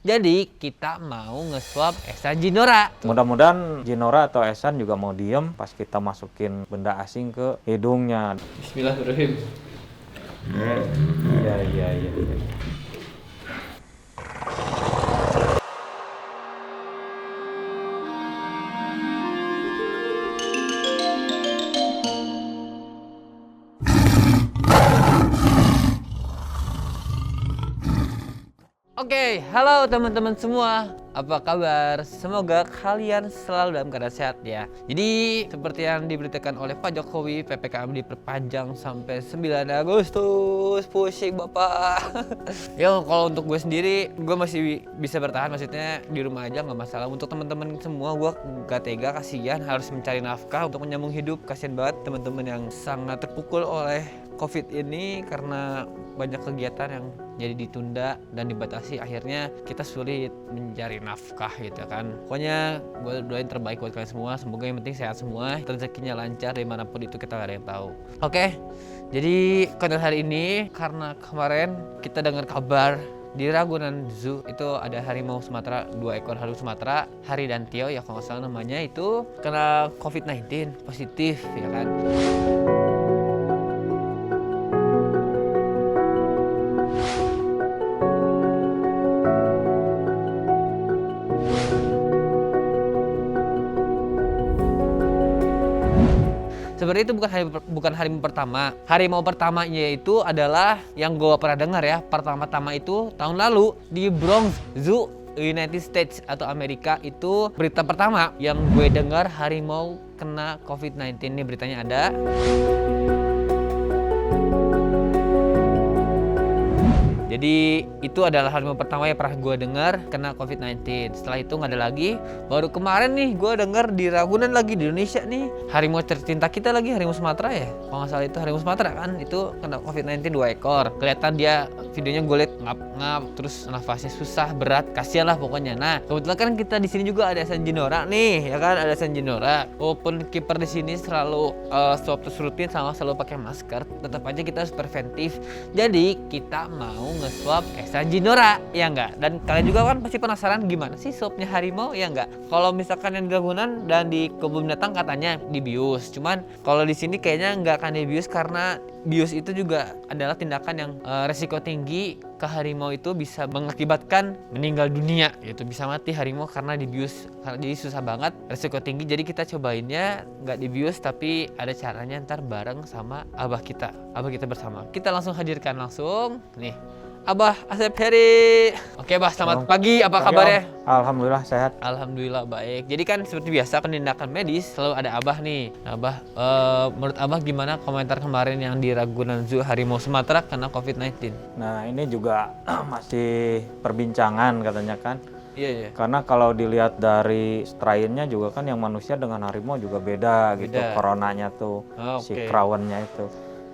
Jadi kita mau nge-swab Ehsan Jinora. Mudah-mudahan Jinora atau Ehsan juga mau diem pas kita masukin benda asing ke hidungnya. Bismillahirrahmanirrahim. Iya. Oke, halo teman-teman semua. Apa kabar? Semoga kalian selalu dalam keadaan sehat ya. Jadi seperti yang diberitakan oleh Pak Jokowi, PPKM diperpanjang sampai 9 Agustus. Pusing Bapak. Yo, kalau untuk gue sendiri, gue masih bisa bertahan. Maksudnya di rumah aja nggak masalah. Untuk teman-teman semua, gue gak tega, kasihan harus mencari nafkah untuk menyambung hidup. Kasihan banget teman-teman yang sangat terpukul oleh COVID ini karena banyak kegiatan yang jadi ditunda dan dibatasi, akhirnya kita sulit mencari nafkah gitu kan. Pokoknya gue doain terbaik buat kalian semua, semoga yang penting sehat semua, rezekinya lancar dimanapun itu, kita gak ada yang tahu. Oke, jadi konten hari ini karena kemarin kita dengar kabar di Ragunan Zoo itu ada harimau Sumatera, 2 ekor harimau Sumatera, Hari dan Tio ya kalau nggak salah namanya, itu kena COVID-19 positif ya kan. Sebenarnya itu bukan harimau pertama. Harimau pertamanya itu adalah yang gue pernah dengar ya. Pertama-tama itu tahun lalu di Bronx Zoo, United States atau Amerika, itu berita pertama yang gue dengar harimau kena COVID-19. Ini beritanya ada. Jadi itu adalah harimau pertama yang pernah gue dengar kena COVID-19. Setelah itu nggak ada lagi. Baru kemarin nih gue dengar di Ragunan lagi di Indonesia nih, harimau tercinta kita lagi, harimau Sumatera ya. Kalau nggak salah itu harimau Sumatera kan, itu kena COVID-19 2 ekor. Kelihatan dia videonya gue liat ngap-ngap, terus nafasnya susah, berat, kasihan lah pokoknya. Nah kebetulan kan kita di sini juga ada Ehsan Jinora nih, ya kan, ada Ehsan Jinora. Walaupun kiper di sini selalu swab terus rutin sama selalu pakai masker, tetap aja kita harus preventif. Jadi kita mau nge-swab Ehsan Jinora, ya enggak? Dan kalian juga kan pasti penasaran gimana sih swabnya harimau, ya enggak? Kalau misalkan yang di Ragunan dan di kebun binatang katanya dibius, cuman kalau di sini kayaknya nggak akan dibius karena bius itu juga adalah tindakan yang resiko tinggi ke harimau, itu bisa mengakibatkan meninggal dunia, yaitu bisa mati harimau karena dibius. Jadi susah banget, resiko tinggi. Jadi kita cobainnya nggak dibius tapi ada caranya, ntar bareng sama abah kita bersama. Kita langsung hadirkan langsung nih Abah Asep Heri. Oke Bah, selamat pagi, apa kabarnya? Alhamdulillah sehat. Alhamdulillah baik. Jadi kan seperti biasa penindakan medis selalu ada Abah nih. Nah, Abah, menurut Abah gimana komentar kemarin yang di Ragunan Zoo harimau Sumatera kena COVID-19? Nah ini juga masih perbincangan katanya kan. Iya. Karena kalau dilihat dari strainnya juga kan yang manusia dengan harimau juga beda. Gitu coronanya tuh, si Crownnya itu.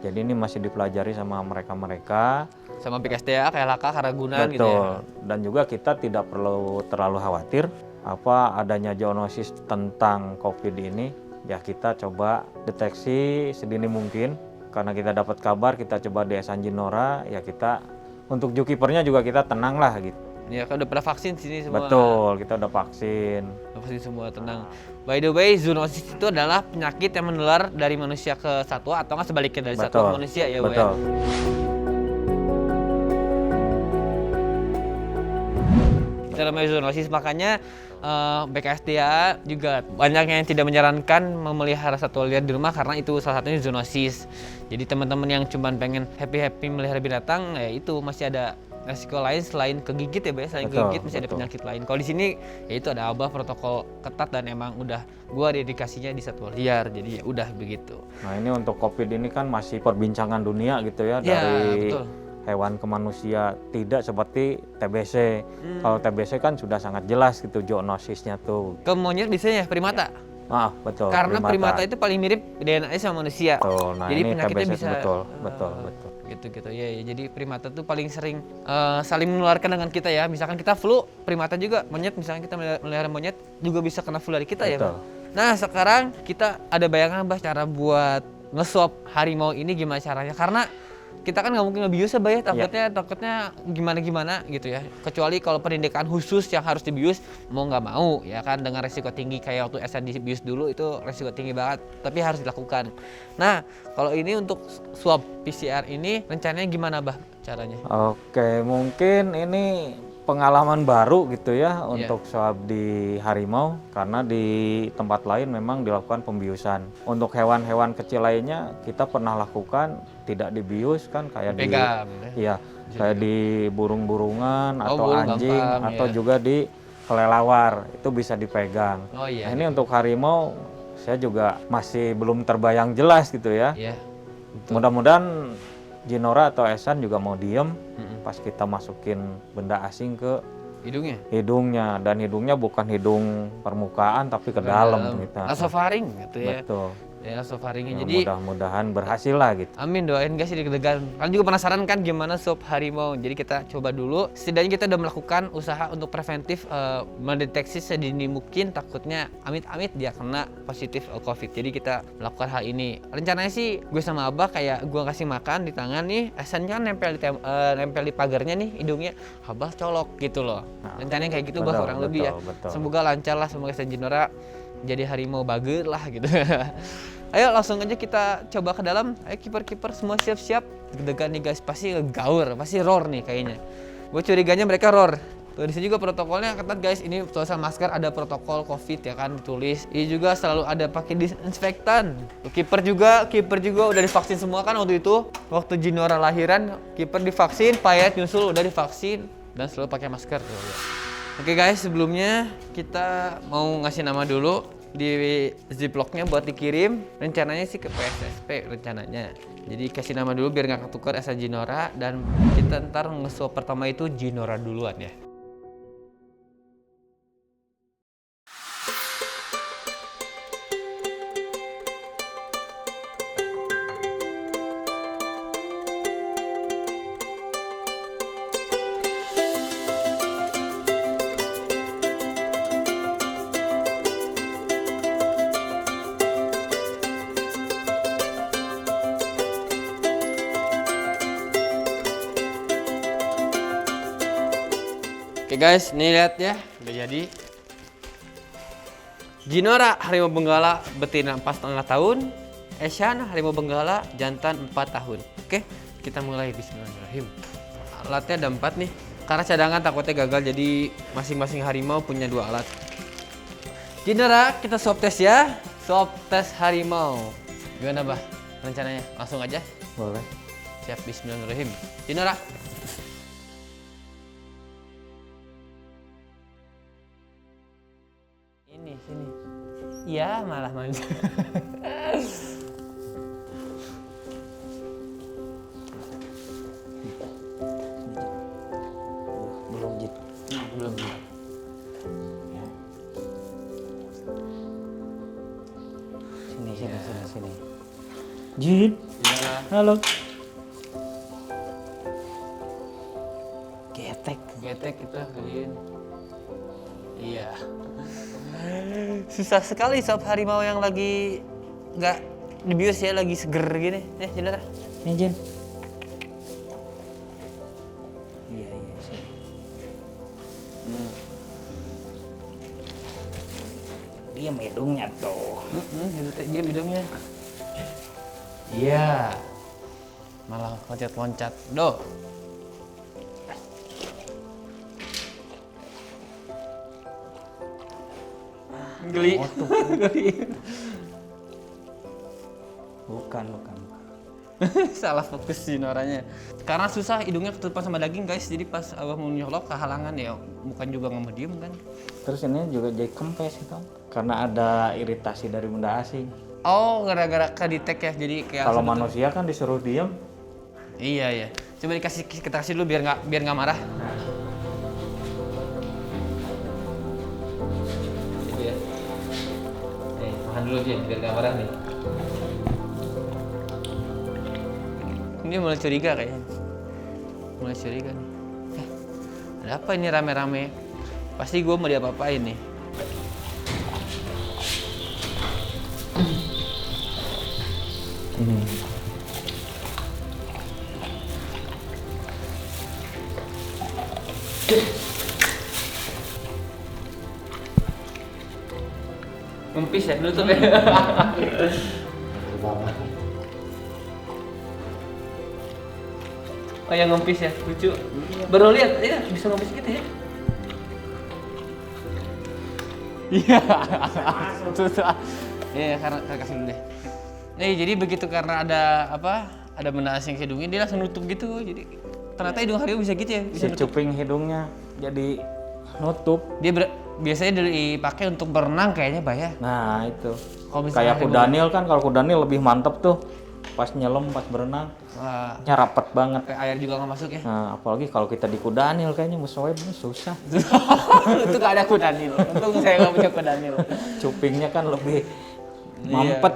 Jadi ini masih dipelajari sama mereka-mereka. Sama BKSDA, KLHK, Ragunan gitu ya. Betul. Dan juga kita tidak perlu terlalu khawatir apa adanya zoonosis tentang COVID ini. Ya kita coba deteksi sedini mungkin. Karena kita dapat kabar, kita coba di Ehsan Jinora, ya kita untuk zookeepernya juga kita tenang lah gitu. Ya kan udah pernah vaksin sini semua. Betul, kita udah vaksin. Vaksin semua, tenang. By the way, zoonosis itu adalah penyakit yang menular dari manusia ke satwa atau nggak sebaliknya dari satwa ke manusia ya, Bu? Betul. Itu namanya zoonosis, makanya BKSDA juga banyak yang tidak menyarankan memelihara satwa liar di rumah karena itu salah satunya zoonosis. Jadi teman-teman yang cuma pengen happy-happy melihara binatang, ya itu masih ada resiko lain selain kegigit ya, selain kegigit masih ada penyakit lain. Kalau di sini ya itu ada Abah protokol ketat dan emang udah gua dedikasinya di satwa liar, jadi ya udah begitu. Nah ini untuk COVID ini kan masih perbincangan dunia gitu ya, dari betul. Hewan ke manusia, tidak seperti TBC. Kalau TBC kan sudah sangat jelas gitu zoonosisnya tuh. Ke monyet biasanya primata. Betul. Karena primata itu paling mirip DNA sama manusia. Betul. Nah, jadi ini penyakitnya TBC bisa betul. Gitu ya. Jadi primata tuh paling sering saling menularkan dengan kita ya. Misalkan kita flu, primata juga, monyet misalkan kita melihara monyet juga bisa kena flu dari kita. Betul. Ya, Bang. Nah, sekarang kita ada bayangan Bah cara buat nge-swab harimau ini gimana caranya, karena kita kan nggak mungkin ngebius ya, Bay. Takutnya gimana gitu ya. Kecuali kalau pendidikan khusus yang harus dibius, mau nggak mau ya kan, dengan resiko tinggi kayak waktu Esan dibius dulu, itu resiko tinggi banget, tapi harus dilakukan. Nah, kalau ini untuk swab PCR ini rencananya gimana, Bah, caranya? Oke, mungkin ini pengalaman baru gitu ya untuk swab di harimau, karena di tempat lain memang dilakukan pembiusan. Untuk hewan-hewan kecil lainnya kita pernah lakukan tidak dibius kan, kayak kayak di burung-burungan atau burung anjing gampang, atau juga di kelelawar itu bisa dipegang. Oh iya. Nah, ini untuk harimau saya juga masih belum terbayang jelas gitu ya. Iya. Mudah-mudahan Jinora atau Esan juga mau diem pas kita masukin benda asing ke hidungnya, dan hidungnya bukan hidung permukaan tapi ke dalam kita. Nasofaring gitu ya. Betul. Ya, nasofaringnya. Nah, Jadi mudah-mudahan berhasil lah gitu. amin, doain guys, deg-degan. Kalian juga penasaran kan gimana swab harimau? Jadi kita coba dulu. Setidaknya kita udah melakukan usaha untuk preventif, mendeteksi sedini mungkin, takutnya amit-amit dia kena positif COVID. Jadi kita melakukan hal ini. Rencananya sih gue sama Abah kayak gue kasih makan di tangan nih, Esan kan nempel di pagarnya nih hidungnya, Abah colok gitu loh. Nah, rencananya kayak gitu, Bah, kurang lebih ya. Betul. Semoga lancar lah, semoga Esan Jinora jadi harimau bager lah gitu. Ayo langsung aja kita coba ke dalam. Ayo kiper-kiper semua siap-siap. Deg-degan nih guys, pasti ngegaur, pasti roar nih kayaknya. Gue curiganya mereka roar. Tuh di sini juga protokolnya ketat guys. Ini tulisan masker ada protokol COVID ya kan ditulis. Ini juga selalu ada pakai disinfektan. Tuh, kiper juga udah divaksin semua kan waktu itu. Waktu Jinora lahiran, kiper divaksin, Payet nyusul udah divaksin dan selalu pakai masker. Tuh, ya. Oke guys, sebelumnya kita mau ngasih nama dulu di ziplocknya buat dikirim. Rencananya sih ke PSSP rencananya. Jadi kasih nama dulu biar nggak ketukar Esan Jinora, dan kita ntar nge-swab pertama itu Jinora duluan ya. Oke guys, nih lihat ya, udah jadi. Jinora harimau benggala betina 4,5 tahun, Esan harimau benggala jantan 4 tahun. Oke, kita mulai. Bismillahirrahmanirrahim. Alatnya ada 4 nih, karena cadangan takutnya gagal, jadi masing-masing harimau punya 2 alat. Jinora, kita swab tes ya, swab tes harimau. Gimana, Bah, rencananya? Langsung aja? Boleh. Siap, bismillahirrahmanirrahim. Jinora. Sini. Iya, malah manja. Belum Jin. Belum. Sini. Jin. Ya. Halo. Getek kita kalian. Iya. Susah sekali swab harimau yang lagi nggak dibius ya, lagi seger gini. Jinora. Nih Jin. Iya sini. Diam hidungnya tuh. Diam hidungnya. Iya. Malah loncat-loncat. Doh. Geli. Bukan. Salah fokus sih noranya. Karena susah, hidungnya ketutupan sama daging guys. Jadi pas Abah mau nyolok kehalangan ya. Bukan juga nggak mau diem kan. Terus ini juga jadi kempes itu. Karena ada iritasi dari benda asing. Oh, gara-gara kedetek ya. Jadi kayak kalau manusia kan disuruh diem. Iya. Coba kita kasih dulu biar nggak marah. Itu ya. Makan dulu Jin, biar nggak marah nih. Dia mulai curiga kayaknya. Mulai curiga nih. Ada apa ini rame-rame? Pasti gue mau diapa-apain nih. Ini. Ngempis ya, nutup ya. Oh yang ngempis ya, lucu. Baru lihat, ya bisa ngempis gitu ya. Iya, susah. Iya, karena kasih dulu deh. Nih, jadi begitu karena ada apa? Ada benda asing ke hidungnya, dia langsung nutup gitu. Jadi ternyata hidung harimau bisa gitu ya, bisa Si cuping hidungnya jadi nutup. Dia biasanya dipakai untuk berenang kayaknya, Bah ya. Nah itu. Kalau misalnya Kayak harimau- kudanil kan, kalau kudanil lebih mantep tuh. Pas nyelam, pas berenang, Wah, nya rapet banget. kayak air juga nggak masuk ya. Nah, apalagi kalau kita di kudanil kayaknya musoe susah. Itu gak ada kudanil. Untung saya nggak punya kudanil. Cupingnya kan lebih mampet.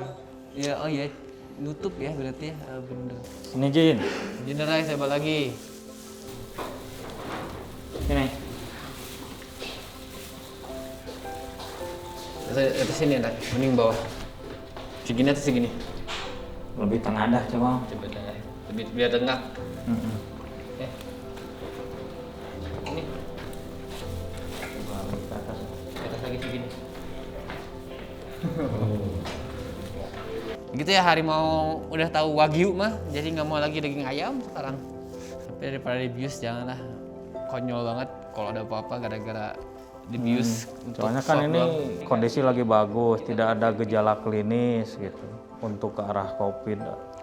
Iya, oh iya. Nutup ya berarti ya. Ah, bener. Sini Jin. Jenderal saya balik lagi. Sini. Atas sini ada, mending bawah. Segini atau segini? Lebih tengah dah coba. Coba dah, lebih biar tengah. Ya. Ini Balik ke atas. di atas lagi segini. Gitu ya, harimau udah tahu wagyu mah, jadi nggak mau lagi daging ayam sekarang. Tapi daripada dibius janganlah, konyol banget kalau ada apa-apa gara-gara dibius. Untuk Soalnya kan swab ini doang. kondisi lagi bagus, tidak ada gejala klinis gitu untuk ke arah COVID.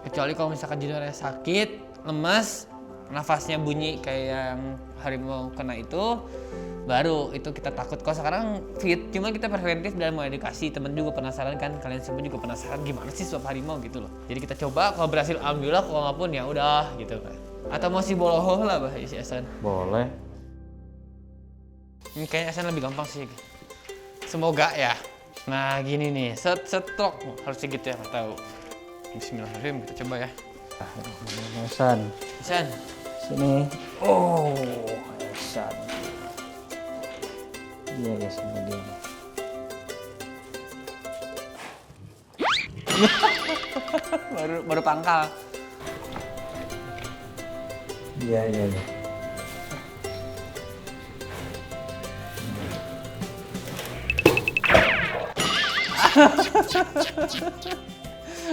Kecuali kalau misalkan judulnya sakit, lemas, nafasnya bunyi kayak yang harimau kena itu, baru itu kita takut. Kalau sekarang fit, cuma kita preventif dalam mengedukasi. Temen juga penasaran kan, kalian semua juga penasaran gimana sih swab harimau gitu loh. Jadi kita coba, kalau berhasil alhamdulillah, kalau nggak pun ya udah gitu kan. Atau masih boloho lah bah isi Esan. Boleh. Ini kayaknya Esan lebih gampang sih. Semoga ya. Nah gini nih, setrok harusnya gitu ya, nggak tahu. Bismillahirrahmanirrahim, kita coba ya. Esan. Esan. Sini. Oh, Esan. Iya ya, sini dia. baru pangkal. Iya, iya, iya.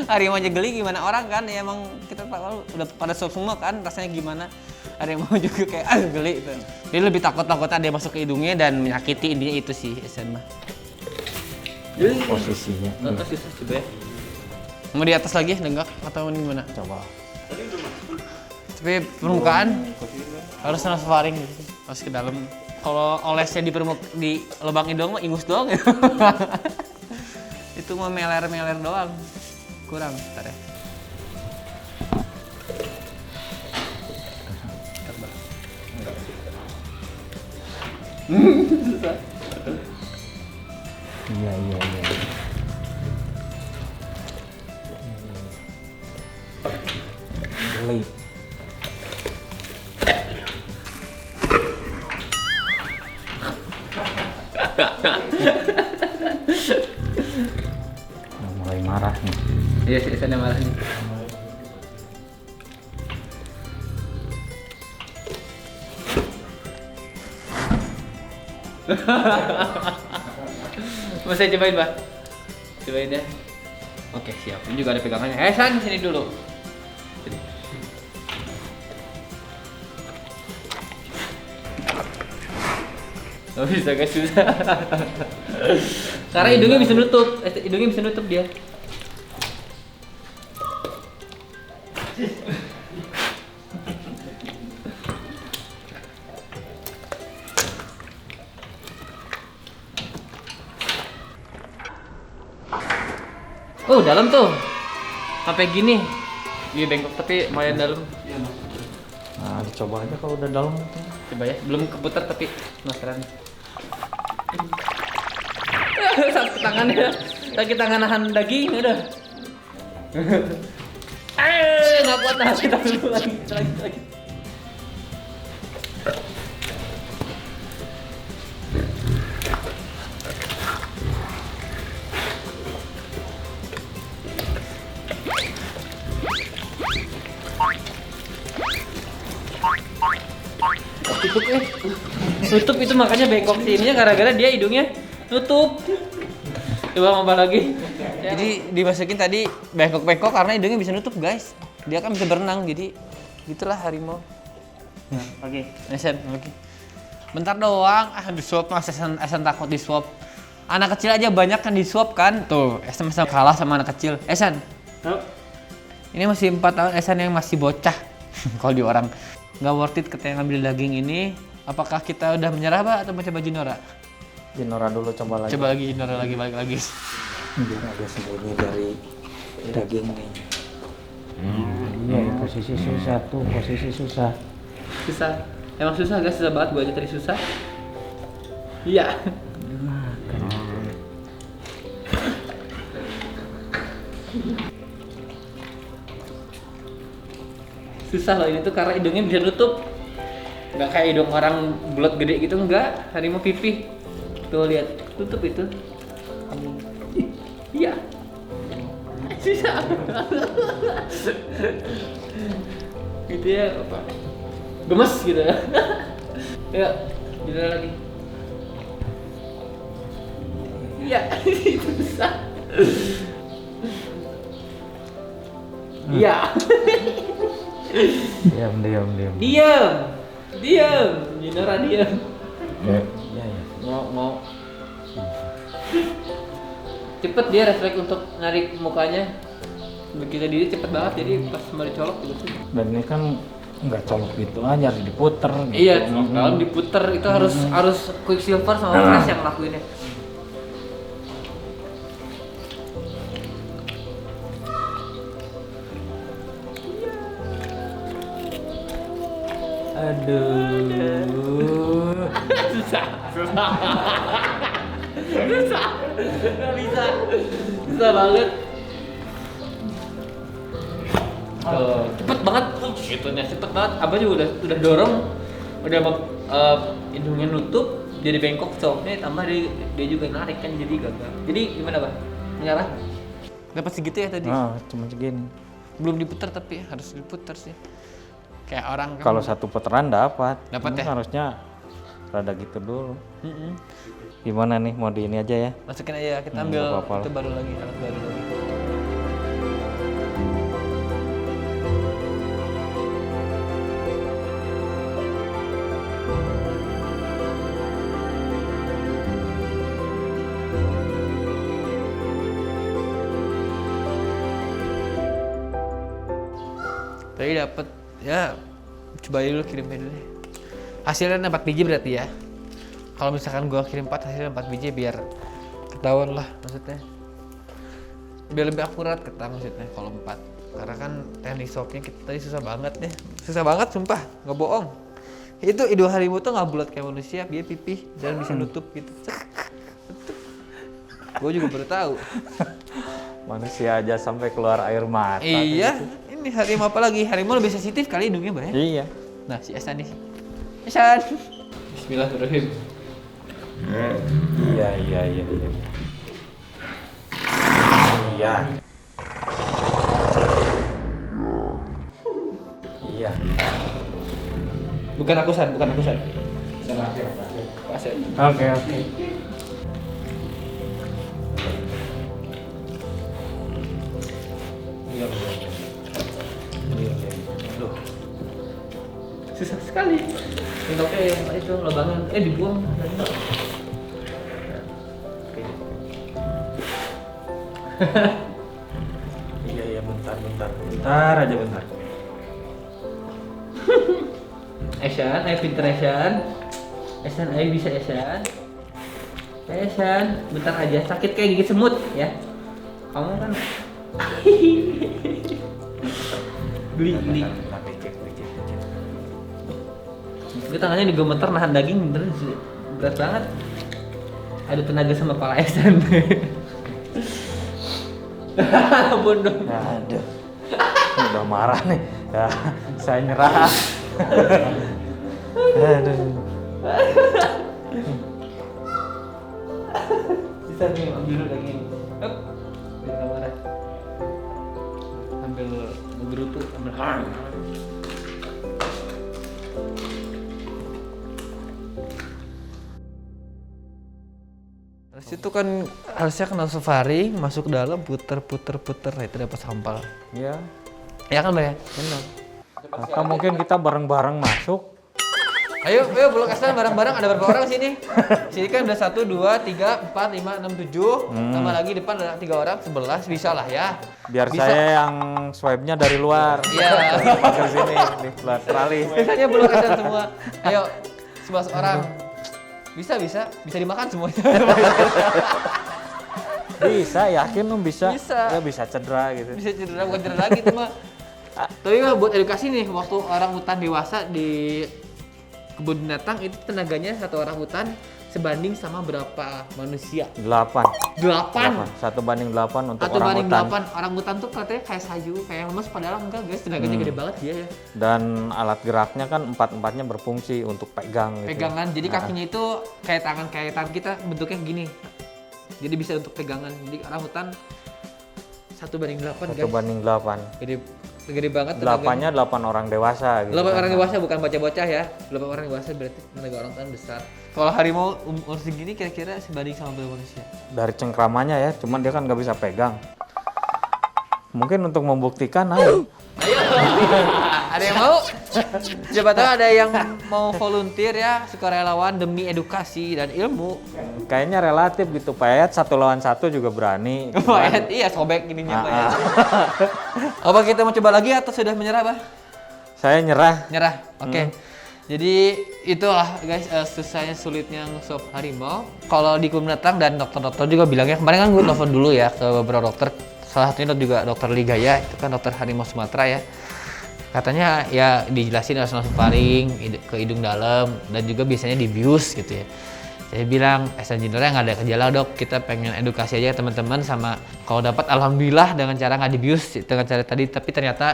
Harimau aja geli gimana orang kan ya, emang kita tahu udah pada swab semua kan rasanya gimana. Harimau juga kayak geli itu. Dia lebih takut-takutnya dia masuk ke hidungnya dan menyakiti, intinya itu sih Esan mah. Posisinya. Susah coba ya. Mau di atas lagi nenggak atau ini gimana? Coba. Tapi permukaan harus nasofaring gitu. Harus ke dalam. Kalau olesnya di lubang hidung mah ingus doang ya. Itu mah meler-meler doang. Kurang, bentar ya. Iya, iya, iya. Geli. Udah mulai marah nih. Iya sih, Esan yang marah nih. Mau saya cobain, Pak? Cobain deh. Oke, siap. Ini juga ada pegangannya. San, sini dulu. Sini. Oh, bisa guys, susah. Karena hidungnya bisa nutup. Hidungnya bisa nutup dia. Oh, dalam tuh. Sampai gini. Dia bengkok tapi lumayan dalam. Nah, dicoba aja kalau udah dalam. Coba ya, belum keputar tapi penasaran. Sakit tangannya, sakit tangan nahan daging udah. Nggak kuat nahan, kita dulu lagi. Tutup Nutup itu makanya bengkok sininya gara-gara dia hidungnya nutup. Coba tambah lagi. Jadi dimasukin tadi bengkok-bengkok karena hidungnya bisa nutup guys. Dia kan bisa berenang jadi gitulah harimau. Nah, oke. Esen, oke. Bentar doang, di swab mas, Esen takut di swab. Anak kecil aja banyak kan di swab kan. Tuh, Esen masih kalah sama anak kecil. Esen. Ini masih 4 tahun Esen yang masih bocah. Kalau di orang nggak worth it kita ngambil daging ini. Apakah kita udah menyerah Pak atau mau coba Jinora? Jinora dulu coba lagi. Coba lagi Jinora lagi balik lagi. Biar ada sembunyi dari dagingnya. Iya, posisi susah tuh, posisi susah. Susah. Emang susah guys, susah banget gua aja tadi susah. Iya. Susah loh ini tuh karena hidungnya bisa nutup. Nggak kayak hidung orang bulat gede gitu, enggak. Harimau pipih. Tuh lihat, tutup itu. Iya. Susah. Gitu ya apa? Gemes gitu. Ya, judul lagi. Iya, itu susah. Iya. Diam. Diam. Jinora diam. Ya. Mau. Cepet dia refleks untuk narik mukanya. Begitu diri cepet banget jadi pas mau dicolok gitu. Dan ini kan nggak colok gitu aja, harus diputer. Gitu. Iya, kalau diputer itu harus Quicksilver sama Flash yang ngelakuinnya. Aduh. Susah. Nggak bisa. Susah banget. Cepet banget. Gitunya cepet banget. Abah juga udah dorong. Udah hidungnya nutup. Jadi bengkok cowoknya tambah dia juga narik kan jadi gagal. Jadi gimana Bang? Menyerah? Dapat segitu ya tadi? Cuma segini. Belum diputar tapi harus diputar sih. Kayak orang kan. Kalau satu putaran dapat. Dapat ya? Harusnya rada gitu dulu. Gimana nih, mau di ini aja ya? Masukin aja, kita ambil nggak apa-apa itu lah. baru lagi, alat baru lagi. Tadi dapat ya, coba dulu kirimnya dulu deh. Hasilnya 4 biji berarti ya. Kalau misalkan gua kirim 4 hasilnya 4 biji biar ketahuan lah maksudnya. Biar lebih akurat kata maksudnya kalau 4. Karena kan teknik swabnya kita tadi susah banget deh. Susah banget sumpah, nggak bohong. Itu hidung harimau tuh nggak bulat kayak manusia, dia pipih dan bisa nutup gitu. Gue juga baru tahu. Manusia aja sampai keluar air mata. Iya, gitu. ini harimau apa lagi? Harimau lebih sensitif kali hidungnya banyak. Iya. Nah, si Esan nih. Esan. Bismillahirrahmanirrahim. Iya. Iya. Bukan akusan. Pasien. Oke. Iya. Loh. Susah sekali. Bentuknya yang itu lubangan, dibuang. Iya, bentar aja bentar. Esan, pinter Esan. Esan, bisa Esan. Esan, bentar aja. Sakit kayak gigit semut ya. Kamu kan geli. Gue tangannya digemeter nahan daging bener berat banget. Ada tenaga sama kepala Esan. Bodoh. Aduh. Udah marah nih. Ya, saya nyerah. Aduh. Bisa nih, ambil dulu lagi. Hup. Biar gak marah. Ambil ngegerutu, ambil hang. Terus itu kan harusnya kena safari, masuk ke dalam, puter, nah itu dapat sampal. Iya, Ya kan, Mbak ya? benar. Atau mungkin kita bareng-bareng masuk. Ayo belok kesan bareng-bareng, ada berapa orang sini? Sini kan udah 1, 2, 3, 4, 5, 6, 7. Tambah lagi depan ada 3 orang, 11 bisa lah ya. Biar Bisa. saya yang swipe-nya dari luar. Iya. Pakai sini di luar trali. Biasanya belok kesan semua. Ayo 11 orang. Bisa dimakan semuanya. Bisa, yakin lu bisa. Bisa. Ya bisa cedera gitu. Bisa cedera, bukan cedera lagi itu mah. Tapi mah buat edukasi nih, waktu orang hutan dewasa di kebun binatang itu tenaganya satu orang hutan sebanding sama berapa manusia? 8. 8. 1:8 untuk Atau orang banding hutan. 8. Orang hutan tuh katanya kayak sayu, kayak lemes padahal enggak guys, tenaganya gede banget dia ya. Dan alat geraknya kan 4-4-nya berfungsi untuk pegang gitu. Pegangan, jadi kakinya itu kayak tangan kita bentuknya gini. Jadi bisa untuk pegangan. Jadi orang hutan 1:8 guys. 1:8. Gede banget 8-nya 8 orang dewasa gitu. 8 orang dewasa bukan bocah-bocah ya. 8 orang dewasa berarti tenaga orang hutan besar. Kalau harimau umur segini kira-kira sebanding sama berapa manusia? Dari cengkramannya ya, cuman dia kan nggak bisa pegang. Mungkin untuk membuktikan, ayo. Ayo. Ada yang mau? Coba tahu ada yang mau volunteer ya, sukarelawan demi edukasi dan ilmu. Kayaknya relatif gitu, Payet 1 lawan 1 juga berani. Payet, iya sobek ininya Payet. Apa kita mau coba lagi atau sudah menyerah, Bah? Saya nyerah. Nyerah. Oke. Jadi itulah guys susahnya sulitnya nge-swab harimau. Kalau di kebun binatang dan dokter-dokter juga bilangnya, kemarin kan gue telepon dulu ya ke beberapa dokter. Salah satunya juga dokter Ligaya, itu kan dokter harimau Sumatera ya. Katanya ya dijelasin harus langsung paling ke hidung dalam dan juga biasanya dibius gitu ya. Saya bilang, sebenarnya nggak ada gejala dok, kita pengen edukasi aja teman-teman sama kalau dapat alhamdulillah dengan cara nggak dibius dengan cara tadi, tapi ternyata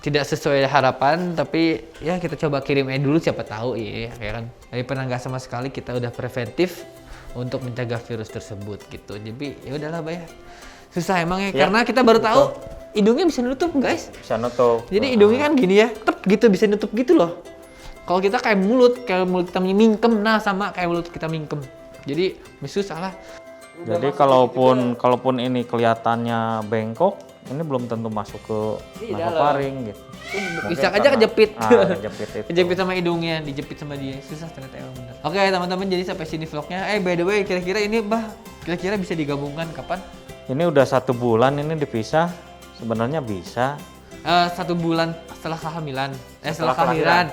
tidak sesuai harapan, tapi ya kita coba kirim aja dulu siapa tahu ya kan. Daripada nggak sama sekali kita udah preventif untuk mencegah virus tersebut gitu. Jadi ya udahlah Bay. Susah emang ya, karena kita baru tahu hidungnya bisa nutup guys. Bisa nutup. Jadi hidungnya kan gini ya, tep gitu bisa nutup gitu loh. Kalau kita kayak mulut kita mingkem, nah sama kayak mulut kita mingkem. Jadi susah lah. Jadi kalaupun ini kelihatannya bengkok, ini belum tentu masuk ke nasofaring gitu. Bisa aja kejepit. Kejepit itu. Kejepit sama hidungnya, dijepit sama dia. Susah ternyata emang bener. Oke teman-teman, jadi sampai sini vlognya. By the way, kira-kira ini kira-kira bisa digabungkan kapan? Ini udah 1 bulan ini dipisah. Sebenarnya bisa. 1 bulan setelah kehamilan. Setelah kelahiran.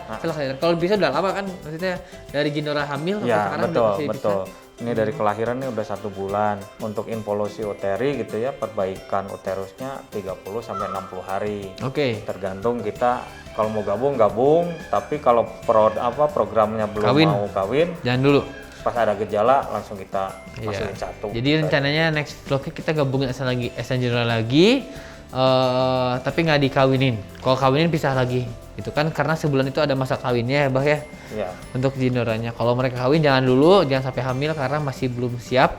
Kalau bisa udah lama kan, maksudnya dari Ginora hamil sampai Ya sekarang betul, udah bisa betul. dipisah. Ini dari kelahiran ini udah 1 bulan. Untuk involusi uteri gitu ya, perbaikan uterusnya 30 sampai 60 hari. Oke. Tergantung kita kalau mau gabung, tapi kalau programnya belum mau kawin, Jangan dulu. pas ada gejala langsung kita masukin satu. Jadi rencananya next vlognya kita gabungin SN General lagi, tapi nggak dikawinin. Kalau kawinin pisah lagi. Itu kan karena sebulan itu ada masa kawinnya ya Bah ya. Iya. Untuk Ginoranya. Kalau mereka kawin jangan dulu, jangan sampai hamil karena masih belum siap.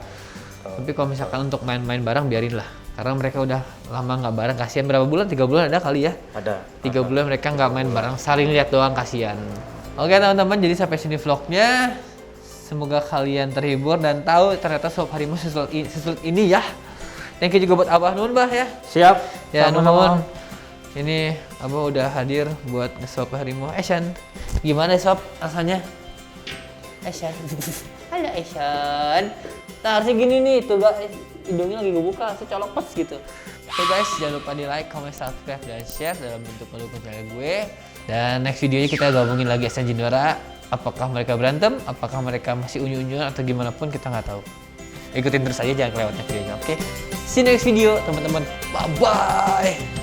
Tapi kalau misalkan untuk main-main bareng biarin lah. Karena mereka udah lama nggak bareng, kasihan berapa bulan? 3 bulan ada kali ya? Ada. 3 bulan mereka nggak main bareng, saling lihat doang, kasihan. Oke teman-teman, jadi sampai sini vlognya. Semoga kalian terhibur dan tahu ternyata swab harimau sesulit ini ya. Thank you juga buat Abah Nun Bah ya. Siap. Ya Sama-sama. Nun. Ini Abah udah hadir buat nge-swab harimau. Eshan, gimana swab rasanya? Eshan. Halo Eshan. Nah harusnya gini nih, tuh guys. Hidungnya lagi gue buka, langsung colok pas gitu. Oke guys, jangan lupa di like, comment, subscribe, dan share dalam bentuk mendukung channel gue. Dan next videonya kita gabungin lagi SN Ginora. Apakah mereka berantem, apakah mereka masih unyu-unyuan atau gimana pun kita nggak tahu. Ikutin terus aja, jangan kelewatnya videonya, oke? See you next video teman-teman, bye-bye!